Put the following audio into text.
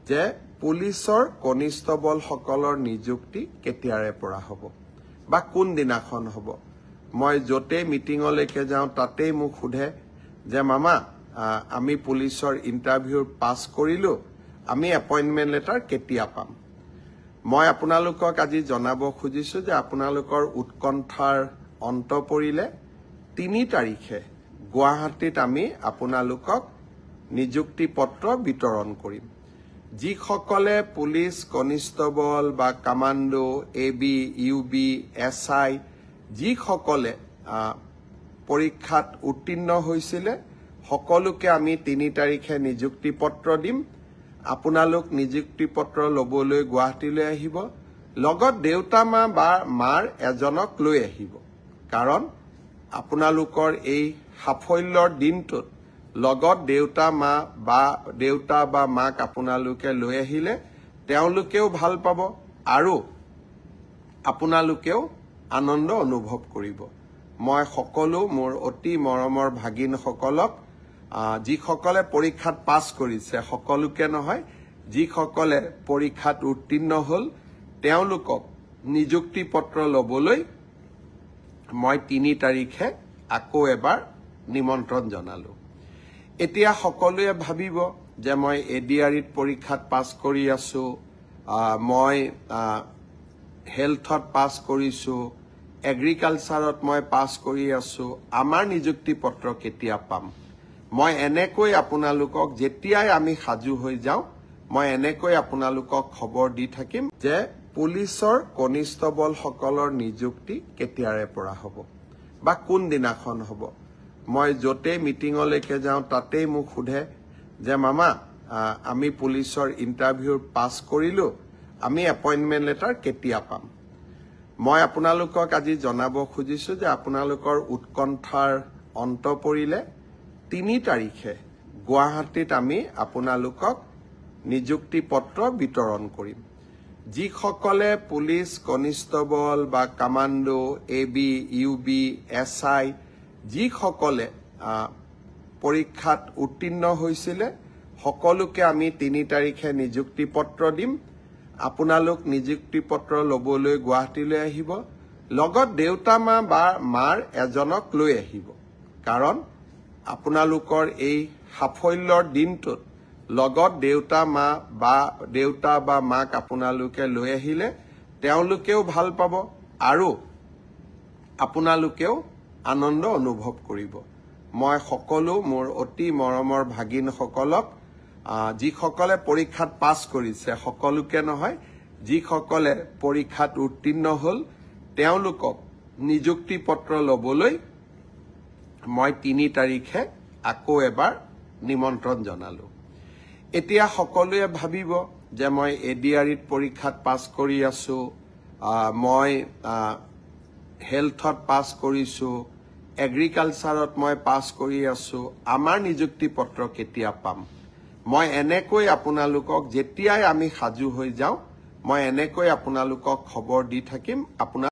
যে পুলিচৰ কনিষ্টবলসকলৰ নিযুক্তি কেতিয়াৰে পৰা হ'ব বা কোন দিনাখন হ'ব। মই য'তেই মিটিঙলৈকে যাওঁ তাতেই মোক সোধে যে মামা আমি পুলিচৰ ইণ্টাৰভিউৰ পাছ কৰিলোঁ, আমি এপইণ্টমেণ্ট লেটাৰ কেতিয়া পাম। মই আপোনালোকক আজি জনাব খুজিছোঁ যে আপোনালোকৰ উৎকণ্ঠাৰ অন্ত পৰিলে ৩ তাৰিখে গুৱাহাটীত আমি আপোনালোকক নিযুক্তি পত্ৰ বিতৰণ কৰিম। যিসকলে পুলিচ কনিষ্টবল বা কামাণ্ডো, AB, UB, SI যিসকলে পৰীক্ষাত উত্তীৰ্ণ হৈছিলে সকলোকে আমি ৩ তাৰিখে নিযুক্তি পত্ৰ দিম। আপোনালোক নিযুক্তি পত্ৰ ল'বলৈ গুৱাহাটীলৈ আহিব, লগত দেউতা মা বা মাৰ এজনক লৈ আহিব। কাৰণ আপোনালোকৰ এই সাফল্যৰ দিনটোত লগত দেউতা বা মাক আপোনালোকে লৈ আহিলে তেওঁলোকেও ভাল পাব আৰু আপোনালোকেও আনন্দ অনুভৱ কৰিব। মই সকলো মোৰ অতি মৰমৰ ভাগিনসকলক যিসকলে পৰীক্ষাত পাছ কৰিছে সকলোকে নহয়, যিসকলে পৰীক্ষাত উত্তীৰ্ণ হ'ল তেওঁলোকক নিযুক্তি পত্ৰ ল'বলৈ মই ৩ তাৰিখে আকৌ এবাৰ নিমন্ত্ৰণ জনালোঁ। এতিয়া সকলোৱে ভাবিব যে মই ADREত পৰীক্ষাত পাছ কৰি আছোঁ, মই হেল্থত পাছ কৰিছোঁ, এগ্ৰিকালচাৰত মই পাছ কৰি আছোঁ, আমাৰ নিযুক্তি পত্ৰ কেতিয়া পাম। মই এনেকৈ আপোনালোকক যেতিয়াই আমি সাজু হৈ যাওঁ মই এনেকৈ আপোনালোকক খবৰ দি থাকিম যে পুলিচৰ কনিষ্টবলসকলৰ নিযুক্তি কেতিয়াৰে পৰা হ'ব বা কোন দিনাখন হ'ব। মই য'তেই মিটিঙলৈকে যাওঁ তাতেই মোক সোধে যে মামা আমি পুলিচৰ ইণ্টাৰভিউৰ পাছ কৰিলোঁ, আমি এপইণ্টমেণ্ট লেটাৰ কেতিয়া পাম। মই আপোনালোকক আজি জনাব খুজিছোঁ যে আপোনালোকৰ উৎকণ্ঠাৰ অন্ত পৰিলে ৩ তাৰিখে গুৱাহাটীত আমি আপোনালোকক নিযুক্তি পত্ৰ বিতৰণ কৰিম। যিসকলে পুলিচ কনিষ্টবল বা কামাণ্ডো, AB, UB, SI যিসকলে পৰীক্ষাত উত্তীৰ্ণ হৈছিলে সকলোকে আমি ৩ তাৰিখে নিযুক্তি পত্ৰ দিম। আপোনালোক নিযুক্তি পত্ৰ ল'বলৈ গুৱাহাটীলৈ আহিব, লগত দেউতা মা বা মাৰ এজনক লৈ আহিব। কাৰণ আপোনালোকৰ এই সাফল্যৰ দিনটোত লগত দেউতা বা মাক আপোনালোকে লৈ আহিলে তেওঁলোকেও ভাল পাব আৰু আপোনালোকেও আনন্দ অনুভৱ কৰিব। মই সকলো মোৰ অতি মৰমৰ ভাগিনসকলক যিসকলে পৰীক্ষাত পাছ কৰিছে সকলোকে নহয়, যিসকলে পৰীক্ষাত উত্তীৰ্ণ হ'ল তেওঁলোকক নিযুক্তি পত্ৰ ল'বলৈ মই ৩ তাৰিখে আকৌ এবাৰ নিমন্ত্ৰণ জনালোঁ। এতিয়া সকলোৱে ভাবিব যে মই ADREত পৰীক্ষাত পাছ কৰি আছোঁ, মই হেল্থত পাছ কৰিছোঁ, এগ্ৰিকালচাৰত মই পাছ কৰি আছোঁ, আমাৰ নিযুক্তি পত্ৰ কেতিয়া পাম। মই এনেকৈ আপোনালোকক যেতিয়াই আমি সাজু হৈ যাওঁ মই এনেকৈ আপোনালোকক খবৰ দি থাকিম।